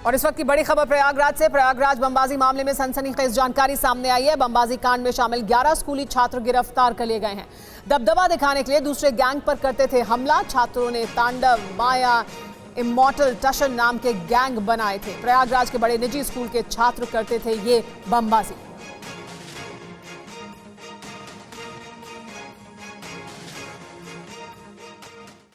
और इस वक्त की बड़ी खबर प्रयागराज से। प्रयागराज बमबाजी मामले में सनसनीखेज जानकारी सामने आई है। बमबाजी कांड में शामिल 11 स्कूली छात्र गिरफ्तार कर लिए गए हैं। दबदबा दिखाने के लिए दूसरे गैंग पर करते थे हमला। छात्रों ने तांडव, माया, इमॉर्टल, टशन नाम के गैंग बनाए थे। प्रयागराज के बड़े निजी स्कूल के छात्र करते थे ये बमबाजी।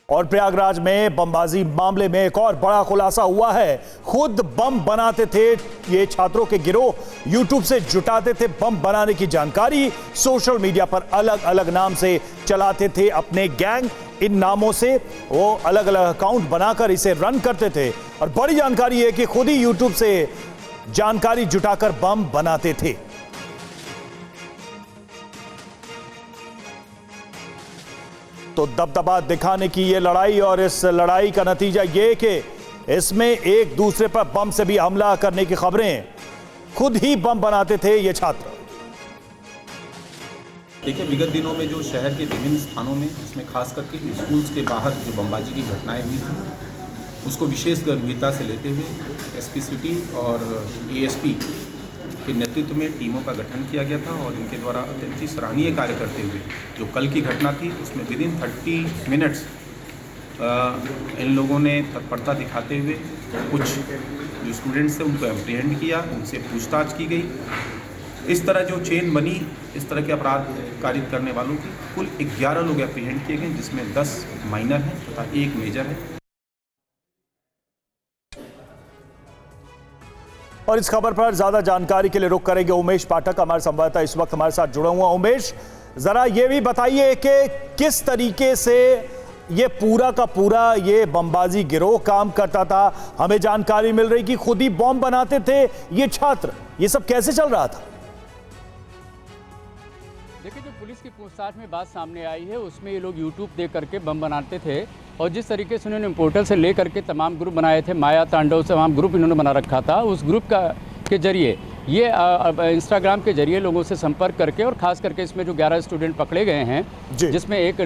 और प्रयागराज में बमबाजी मामले में एक और बड़ा खुलासा हुआ है। खुद बम बनाते थे ये छात्रों के गिरोह, यूट्यूब से जुटाते थे बम बनाने की जानकारी, सोशल मीडिया पर अलग अलग नाम से चलाते थे अपने गैंग। इन नामों से वो अलग अलग अकाउंट बनाकर इसे रन करते थे। और बड़ी जानकारी है कि खुद ही यूट्यूब से जानकारी जुटाकर बम बनाते थे। तो दबदबा दिखाने की ये लड़ाई, और इस लड़ाई का नतीजा ये कि इसमें एक दूसरे पर बम से भी हमला करने की खबरें। खुद ही बम बनाते थे ये छात्र। देखिए, विगत दिनों में जो शहर के विभिन्न स्थानों में, इसमें खास करके स्कूल्स के बाहर जो बमबाजी की घटनाएं हुई थी, उसको विशेष गंभीरता से लेते हुए एसपी सिटी और एएसपी के नेतृत्व में टीमों का गठन किया गया था। और इनके द्वारा अत्यंत ही सराहनीय कार्य करते हुए जो कल की घटना थी उसमें विदिन 30 मिनट्स इन लोगों ने तत्परता दिखाते हुए कुछ जो स्टूडेंट्स थे उनको एप्रीहेंड किया, उनसे पूछताछ की गई। इस तरह जो चेन बनी, इस तरह के अपराध कारित करने वालों की कुल 11 लोग एप्रीहेंड किए गए, जिसमें 10 माइनर हैं तथा 1 मेजर है। और इस खबर पर ज्यादा जानकारी के लिए रुख करेंगे उमेश पाठक, हमारे संवाददाता इस वक्त हमारे साथ जुड़ा हुआ। उमेश, जरा ये भी बताइए कि किस तरीके से ये पूरा का पूरा ये बमबाजी गिरोह काम करता था। हमें जानकारी मिल रही कि खुद ही बम बनाते थे ये छात्र, ये सब कैसे चल रहा था? देखिए, जो पुलिस की पूछताछ में बात सामने आई है उसमें ये लोग यूट्यूब देख करके बम बनाते थे। और जिस तरीके से उन्होंने पोर्टल से ले करके तमाम ग्रुप बनाए थे, माया, तांडव, तमाम ग्रुप इन्होंने बना रखा था। उस ग्रुप के जरिए ये इंस्टाग्राम के जरिए लोगों से संपर्क करके, और ख़ास करके इसमें जो 11 स्टूडेंट पकड़े गए हैं, जिसमें एक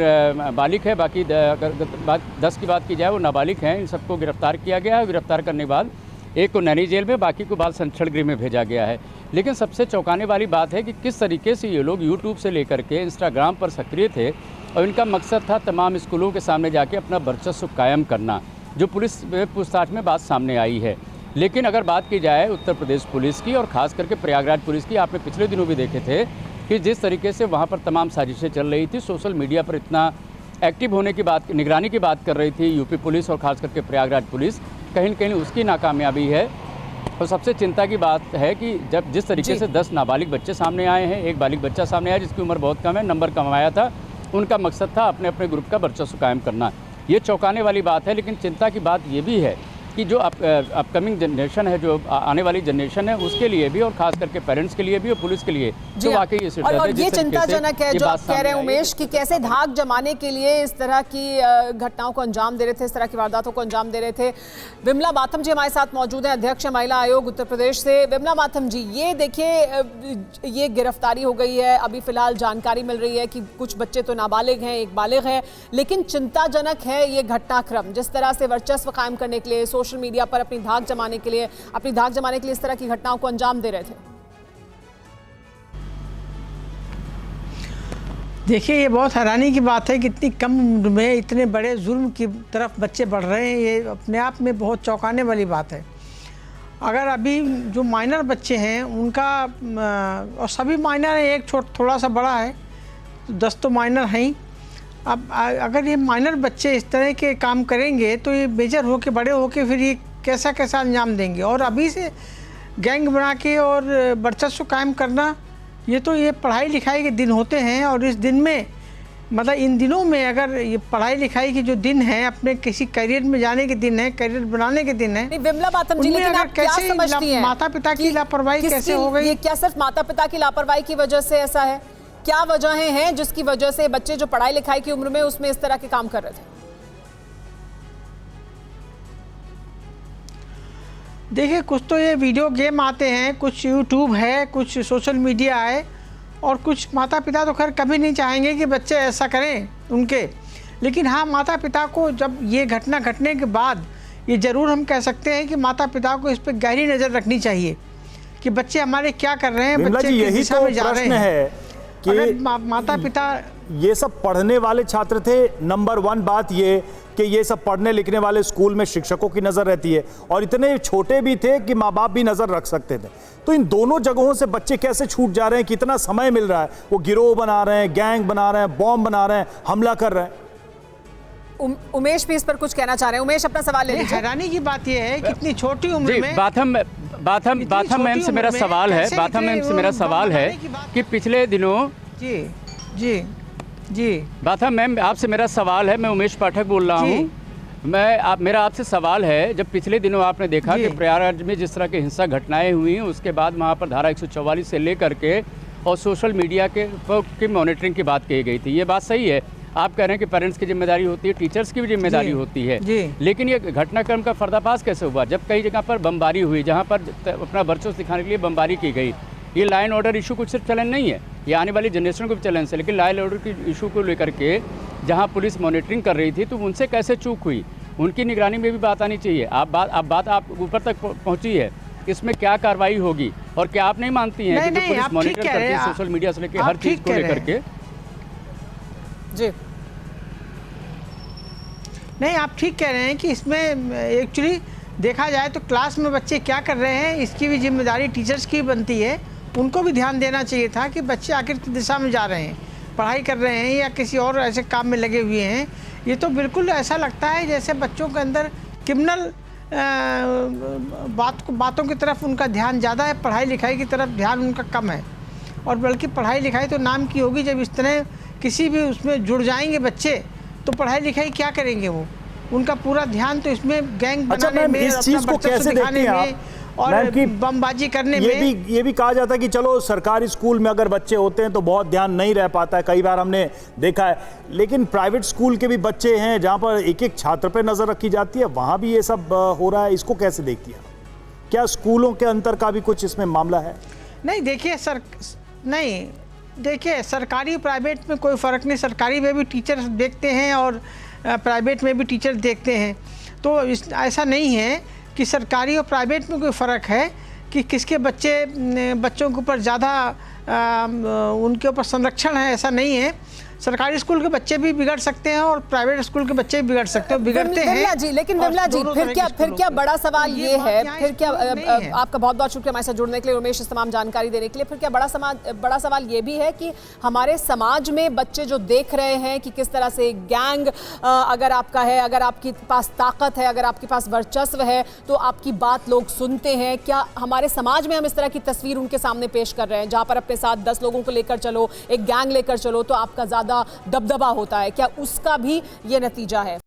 बालिग है, बाकी 10 की बात की जाए वो नाबालिग हैं। इन सबको गिरफ्तार किया गया है। गिरफ्तार करने के बाद एक को नैनी जेल में, बाकी को बाल संरक्षण गृह में भेजा गया है। लेकिन सबसे चौंकाने वाली बात है कि किस तरीके से ये लोग यूट्यूब से लेकर के इंस्टाग्राम पर सक्रिय थे, और इनका मकसद था तमाम स्कूलों के सामने जाके अपना वर्चस्व कायम करना, जो पुलिस पूछताछ में बात सामने आई है। लेकिन अगर बात की जाए उत्तर प्रदेश पुलिस की और ख़ास करके प्रयागराज पुलिस की, आपने पिछले दिनों भी देखे थे कि जिस तरीके से वहाँ पर तमाम साजिशें चल रही थी, सोशल मीडिया पर इतना एक्टिव होने की बात, निगरानी की बात कर रही थी यूपी पुलिस और ख़ास करके प्रयागराज पुलिस, कहीं न कहीं उसकी नाकामयाबी है। और सबसे चिंता की बात है कि जब जिस तरीके से 10 नाबालिग बच्चे सामने आए हैं, एक बालिग बच्चा सामने आया जिसकी उम्र बहुत कम है, नंबर कमाया था, उनका मकसद था अपने अपने ग्रुप का वर्चस्व कायम करना। ये चौंकाने वाली बात है। लेकिन चिंता की बात ये भी है कि जो अपकमिंग जनरेशन है, जो आने वाली जनरेशन है, उसके लिए भी और खास करके पेरेंट्स के लिए भी और पुलिस के लिए तो वाकई ये और ये चिंताजनक है जो आप कह रहे हैं उमेश, कि कैसे धाक जमाने के लिए इस तरह की घटनाओं को अंजाम दे रहे थे, इस तरह की वारदातों को अंजाम दे रहे थे। विमला माथम जी हमारे साथ मौजूद हैं, अध्यक्ष महिला आयोग उत्तर प्रदेश से। विमला माथम जी, ये देखिए, ये गिरफ्तारी हो गई है, अभी फिलहाल जानकारी मिल रही है कि कुछ बच्चे तो नाबालिग हैं, एक बालिग है, लेकिन चिंताजनक है ये घटनाक्रम, जिस तरह से वर्चस्व कायम करने के लिए, सोशल मीडिया पर अपनी धाक जमाने के लिए इस तरह की घटनाओं को अंजाम दे रहे थे। देखिए, ये बहुत हैरानी की बात है कि इतनी कम उम्र में इतने बड़े जुर्म की तरफ बच्चे बढ़ रहे हैं। ये अपने आप में बहुत चौंकाने वाली बात है। अगर अभी जो माइनर बच्चे हैं उनका, और सभी माइनर हैं, एक थोड़ा सा बड़ा है, 10 तो माइनर हैं ही। अब अगर ये माइनर बच्चे इस तरह के काम करेंगे तो ये मेजर होके, बड़े होके फिर ये कैसा कैसा अंजाम देंगे। और अभी से गैंग बना के और वर्चस्व कायम करना, ये पढ़ाई लिखाई के दिन होते हैं। और इस दिन में, मतलब इन दिनों में, अगर ये पढ़ाई लिखाई के जो दिन है, अपने किसी करियर में जाने के दिन है, करियर बनाने के दिन है, विमला माथम जी, लेकिन आप क्या समझती हैं, माता पिता की लापरवाही कैसे हो गई? ये क्या सिर्फ माता पिता की लापरवाही की वजह से ऐसा है? क्या वजहें हैं जिसकी वजह से बच्चे जो पढ़ाई लिखाई की उम्र में उसमें इस तरह के काम कर रहे थे? देखिए, कुछ तो ये वीडियो गेम आते हैं, कुछ यूट्यूब है, कुछ सोशल मीडिया है, और कुछ माता पिता तो खैर कभी नहीं चाहेंगे कि बच्चे ऐसा करें उनके। लेकिन हाँ, माता पिता को जब ये घटना घटने के बाद ये ज़रूर हम कह सकते हैं कि माता पिता को इस पर गहरी नज़र रखनी चाहिए कि बच्चे हमारे क्या कर रहे हैं, बच्चे किस दिशा में जा रहे हैं कि माता पिता। ये सब पढ़ने वाले छात्र थे, नंबर 1 बात ये कि ये सब पढ़ने लिखने वाले स्कूल में शिक्षकों की नज़र रहती है, और इतने छोटे भी थे कि माँ बाप भी नज़र रख सकते थे। तो इन दोनों जगहों से बच्चे कैसे छूट जा रहे हैं, कितना समय मिल रहा है, वो गिरोह बना रहे हैं, गैंग बना रहे हैं, बॉम्ब बना रहे हैं, हमला कर रहे हैं। उमेश भी इस पर कुछ कहना चाह रहे हैं। उमेश, अपना सवाल ले लीजिए। हैरानी की बात यह है कि इतनी छोटी उम्र में बाथम मैम से मेरा सवाल है, बाथम मैम से मेरा सवाल है कि पिछले दिनों जी बाथम मैम आपसे मेरा सवाल है, मैं उमेश पाठक बोल रहा हूँ। मेरा आपसे सवाल है, जब पिछले दिनों आपने देखा कि प्रयागराज में जिस तरह की हिंसक घटनाएं हुई, उसके बाद वहाँ पर धारा 144 से लेकर के और सोशल मीडिया की मॉनिटरिंग की बात कही गई थी। ये बात सही है, आप कह रहे हैं कि पेरेंट्स की जिम्मेदारी होती है, टीचर्स की भी जिम्मेदारी होती है, लेकिन ये घटनाक्रम का पर्दाफाश कैसे हुआ जब कई जगह पर बमबारी हुई, जहाँ पर अपना वर्चस्व दिखाने के लिए बमबारी की गई। ये लॉ एंड ऑर्डर इशू कुछ सिर्फ चैलेंज नहीं है, ये आने वाली जनरेशन को भी चैलेंज है, लेकिन लॉ एंड ऑर्डर की इशू को लेकर के जहाँ पुलिस मॉनिटरिंग कर रही थी तो उनसे कैसे चूक हुई, उनकी निगरानी में भी बात आनी चाहिए। आप ऊपर तक पहुँची है, इसमें क्या कार्रवाई होगी, और क्या आप नहीं मानती हैं कि पुलिस मॉनिटर करती है सोशल मीडिया से लेकर हर चीज़ को लेकर के? जी नहीं, आप ठीक कह रहे हैं कि इसमें एक्चुअली देखा जाए तो क्लास में बच्चे क्या कर रहे हैं इसकी भी जिम्मेदारी टीचर्स की बनती है। उनको भी ध्यान देना चाहिए था कि बच्चे आखिर किस दिशा में जा रहे हैं, पढ़ाई कर रहे हैं या किसी और ऐसे काम में लगे हुए हैं। ये तो बिल्कुल ऐसा लगता है जैसे बच्चों के अंदर क्रिमिनल बातों की तरफ उनका ध्यान ज़्यादा है, पढ़ाई लिखाई की तरफ ध्यान उनका कम है। और बल्कि पढ़ाई लिखाई तो नाम की होगी, जब इस तरह किसी भी उसमें जुड़ जाएंगे बच्चे तो पढ़ाई लिखाई क्या करेंगे वो, उनका पूरा ध्यान तो इसमें गैंग बनाने में, इस चीज को कैसे देखते हैं आप? और बमबाजी करने में। ये भी कहा जाता है कि चलो सरकारी स्कूल में अगर बच्चे होते हैं तो बहुत ध्यान नहीं रह पाता है, कई बार हमने देखा है, लेकिन प्राइवेट स्कूल के भी बच्चे हैं जहां पर एक एक छात्र पर नजर रखी जाती है, वहां भी ये सब हो रहा है। इसको कैसे देखती है? क्या स्कूलों के अंतर का भी कुछ इसमें मामला है? नहीं देखिए, सरकारी प्राइवेट में कोई फ़र्क नहीं, सरकारी में भी टीचर देखते हैं और प्राइवेट में भी टीचर देखते हैं। तो ऐसा नहीं है कि सरकारी और प्राइवेट में कोई फ़र्क है कि किसके बच्चों के ऊपर ज़्यादा उनके ऊपर संरक्षण है, ऐसा नहीं है। सरकारी स्कूल के बच्चे भी बिगड़ सकते हैं और प्राइवेट स्कूल के बच्चे भी बिगड़ सकते हैं, बिगड़ते हैं जी। लेकिन विमला जी, फिर क्या बड़ा सवाल ये है, फिर क्या आपका बहुत बहुत शुक्रिया हमारे साथ जुड़ने के लिए, उमेश, इस तमाम जानकारी देने के लिए। फिर क्या बड़ा सवाल ये भी है कि हमारे समाज में बच्चे जो देख रहे हैं कि किस तरह से गैंग अगर आपका है, अगर आपके पास ताकत है, अगर आपके पास वर्चस्व है तो आपकी बात लोग सुनते हैं। क्या हमारे समाज में हम इस तरह की तस्वीर उनके सामने पेश कर रहे हैं जहां पर अपने साथ 10 लोगों को लेकर चलो, एक गैंग लेकर चलो तो आपका दबदबा होता है? क्या उसका भी ये नतीजा है?